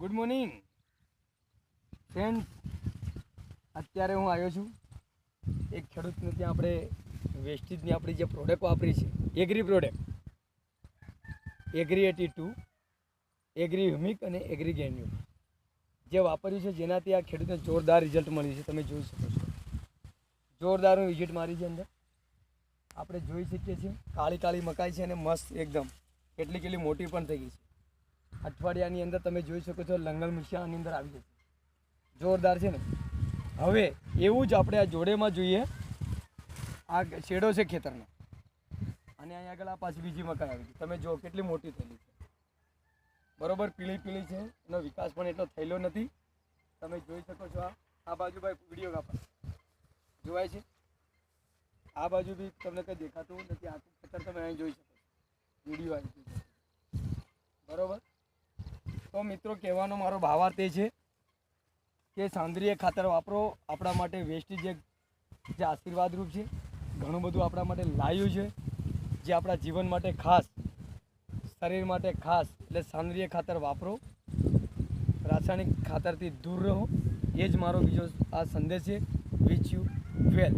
Good morning friend. અત્યારે હું આવ્યો છું એક ખેડૂતને ત્યાં. આપણે વેસ્ટીજની આપણી જે પ્રોડક્ટ વાપરી છે, agri product, agri 82, agri humic અને એગ્રી ગેન્યુ જે વાપર્યું છે, જેનાથી આ ખેડૂતને જોરદાર રિઝલ્ટ મળ્યું છે. તમે જોઈ શકો છો, જોરદારનું વિઝિટ મારી છે. અંદર આપણે જોઈ શકીએ છીએ કાળી કાળી મકાઈ છે અને મસ્ત એકદમ કેટલી મોટી પણ થઈ ગઈ છે. અઠવાડિયાની અંદર તમે જોઈ શકો છો લંગલ મિશ્યાની અંદર આવી જશે. જોરદાર છે ને. હવે એવું જ આપણે આ જોડેમાં જોઈએ. આ શેડો છે ખેતરનો અને અહીં આગળ આ પાછી બીજી મકાઈ આવી ગઈ. તમે જુઓ કેટલી મોટી થયેલી છે, બરોબર. પીળી પીળી છે, એનો વિકાસ પણ એટલો થયેલો નથી. તમે જોઈ શકો છો. આ બાજુ ભાઈ વિડીયો કાપા જોવાય છે, આ બાજુ બી તમને કંઈ દેખાતું નથી. આખું ખેતર તમે અહીં જોઈ શકો છો, વિડીયો આવી ગયો, બરોબર. તો મિત્રો, કહેવાનો મારો ભાવાર્થ એ છે કે સેન્દ્રીય ખાતર વાપરો. આપણા માટે વેસ્ટેજ જે આશીર્વાદરૂપ છે, ઘણું બધું આપણા માટે લાવ્યું છે, જે આપણા જીવન માટે ખાસ, શરીર માટે ખાસ. એટલે સેન્દ્રીય ખાતર વાપરો, રાસાયણિક ખાતરથી દૂર રહો. એ જ મારો બીજો આ સંદેશ છે. Which you well.